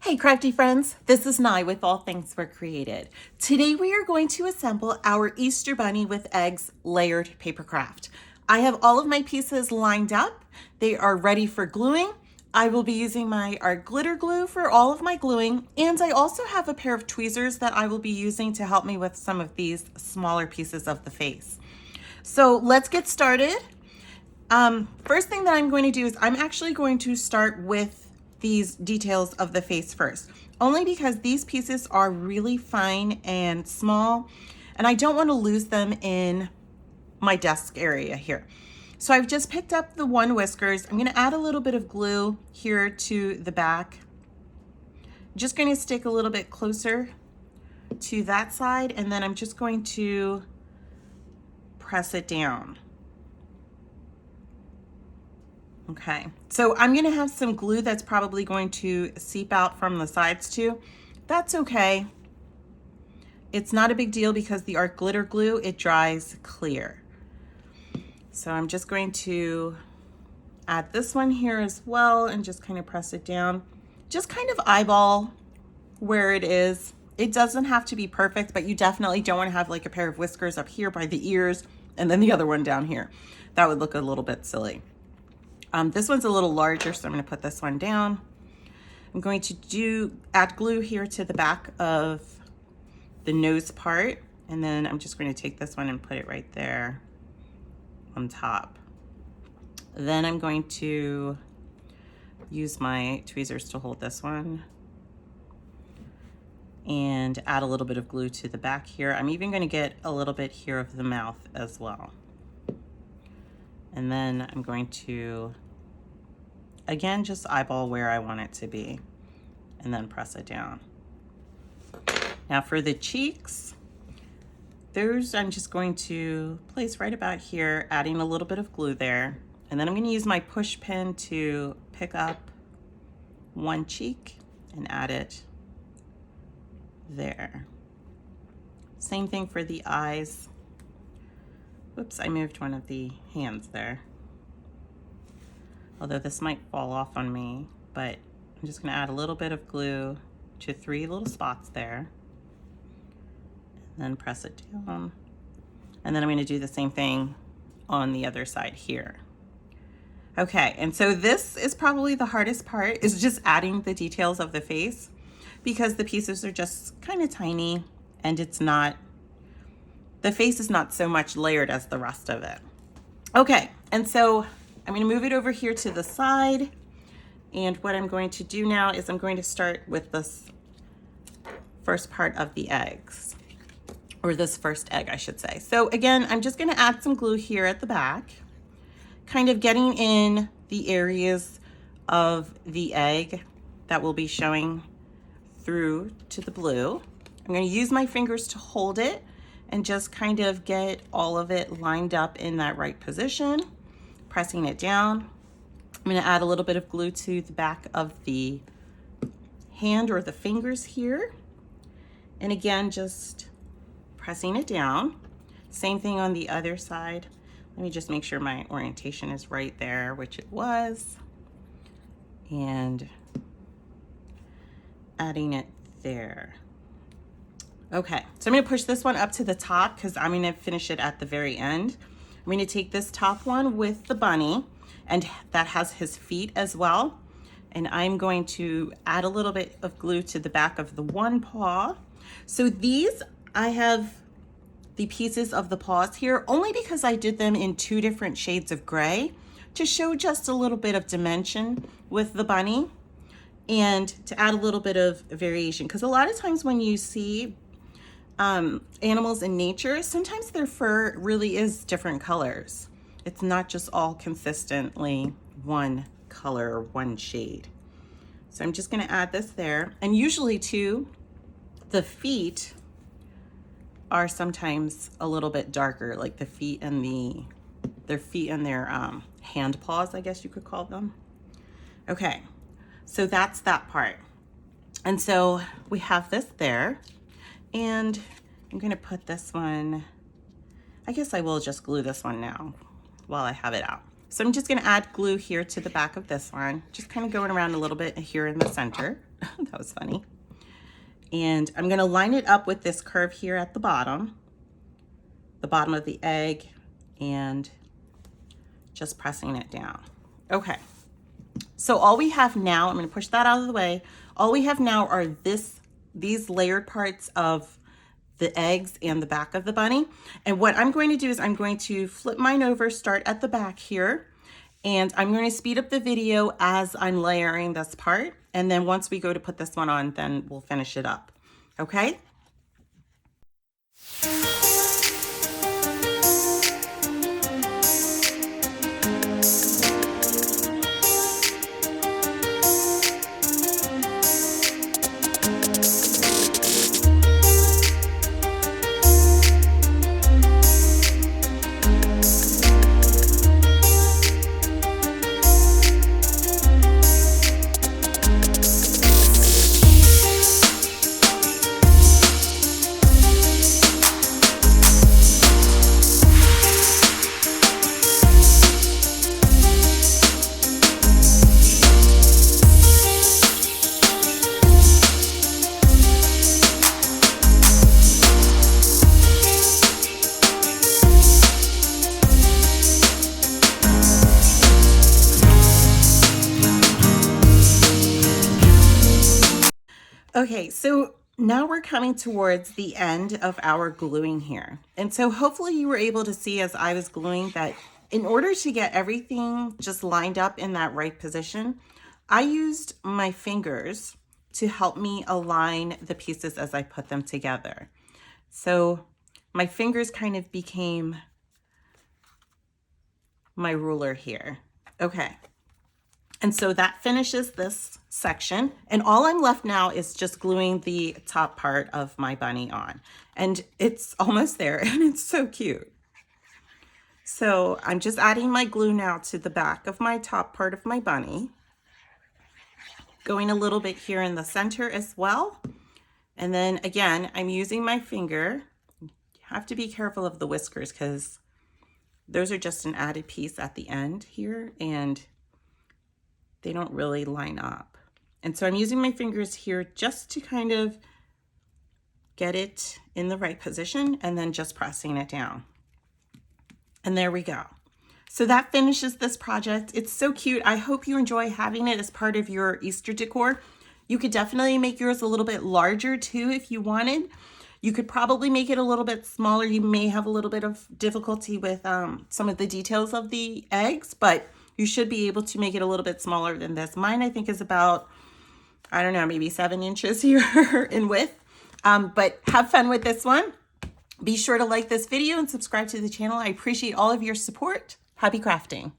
Hey crafty friends, this is Nye with All Things Were Created. Today we are going to assemble our Easter Bunny with Eggs layered paper craft. I have all of my pieces lined up. They are ready for gluing. I will be using my art glitter glue for all of my gluing, and I also have a pair of tweezers that I will be using to help me with some of these smaller pieces of the face. So let's get started. First thing that I'm going to do is I'm actually going to start with these details of the face first, only because these pieces are really fine and small, and I don't want to lose them in my desk area here. So I've just picked up the one whiskers. I'm going to add a little bit of glue here to the back. Just going to stick a little bit closer to that side, and then I'm just going to press it down. Okay, so I'm gonna have some glue that's probably going to seep out from the sides too. That's okay. It's not a big deal because the art glitter glue, it dries clear. So I'm just going to add this one here as well and just kind of press it down. Just kind of eyeball where it is. It doesn't have to be perfect, but you definitely don't want to have like a pair of whiskers up here by the ears and then the other one down here. That would look a little bit silly. This one's a little larger, so I'm going to put this one down. I'm going to add glue here to the back of the nose part, and then I'm just going to take this one and put it right there on top. Then I'm going to use my tweezers to hold this one and add a little bit of glue to the back here. I'm even going to get a little bit here of the mouth as well. And then I'm going to, again, just eyeball where I want it to be and then press it down. Now for the cheeks, those I'm just going to place right about here, adding a little bit of glue there. And then I'm going to use my push pin to pick up one cheek and add it there. Same thing for the eyes. Whoops, I moved one of the hands there. Although this might fall off on me, but I'm just gonna add a little bit of glue to 3 little spots there. And then press it down. And then I'm gonna do the same thing on the other side here. Okay, and so this is probably the hardest part, is just adding the details of the face, because the pieces are just kind of tiny and it's not, the face is not so much layered as the rest of it. Okay, and so I'm going to move it over here to the side. And what I'm going to do now is I'm going to start with this first part of the eggs, or this first egg, I should say. So again, I'm just going to add some glue here at the back, kind of getting in the areas of the egg that will be showing through to the blue. I'm going to use my fingers to hold it and just kind of get all of it lined up in that right position, pressing it down. I'm going to add a little bit of glue to the back of the hand or the fingers here. And again, just pressing it down. Same thing on the other side. Let me just make sure my orientation is right there, which it was. And adding it there. Okay, so I'm going to push this one up to the top because I'm going to finish it at the very end. I'm going to take this top one with the bunny, and that has his feet as well. And I'm going to add a little bit of glue to the back of the one paw. So these, I have the pieces of the paws here only because I did them in 2 different shades of gray to show just a little bit of dimension with the bunny and to add a little bit of variation. Because a lot of times when you see animals in nature, sometimes their fur really is different colors. It's not just all consistently one color or one shade. So I'm just going to add this there. And usually too, the feet are sometimes a little bit darker, like the feet and their feet and their hand paws, I guess you could call them. Okay, so that's that part. And so we have this there. And I'm going to put this one, I guess I will just glue this one now while I have it out. So I'm just going to add glue here to the back of this one, just kind of going around a little bit here in the center. That was funny. And I'm going to line it up with this curve here at the bottom of the egg, and just pressing it down. Okay. So all we have now, I'm going to push that out of the way. All we have now are these layered parts of the eggs and the back of the bunny. And what I'm going to do is I'm going to flip mine over, start at the back here, and I'm going to speed up the video as I'm layering this part. And then once we go to put this one on, then we'll finish it up. Okay? Okay, so now we're coming towards the end of our gluing here. And so hopefully you were able to see as I was gluing that in order to get everything just lined up in that right position, I used my fingers to help me align the pieces as I put them together. So my fingers kind of became my ruler here. Okay. And so that finishes this section. And all I'm left now is just gluing the top part of my bunny on. And it's almost there, and it's so cute. So I'm just adding my glue now to the back of my top part of my bunny. Going a little bit here in the center as well. And then again, I'm using my finger. You have to be careful of the whiskers because those are just an added piece at the end here, and they don't really line up. And so I'm using my fingers here just to kind of get it in the right position and then just pressing it down. And there we go. So that finishes this project. It's so cute. I hope you enjoy having it as part of your Easter decor. You could definitely make yours a little bit larger too if you wanted. You could probably make it a little bit smaller. You may have a little bit of difficulty with some of the details of the eggs, but you should be able to make it a little bit smaller than this. Mine, I think, is about, I don't know, maybe 7 inches here in width. But have fun with this one. Be sure to like this video and subscribe to the channel. I appreciate all of your support. Happy crafting.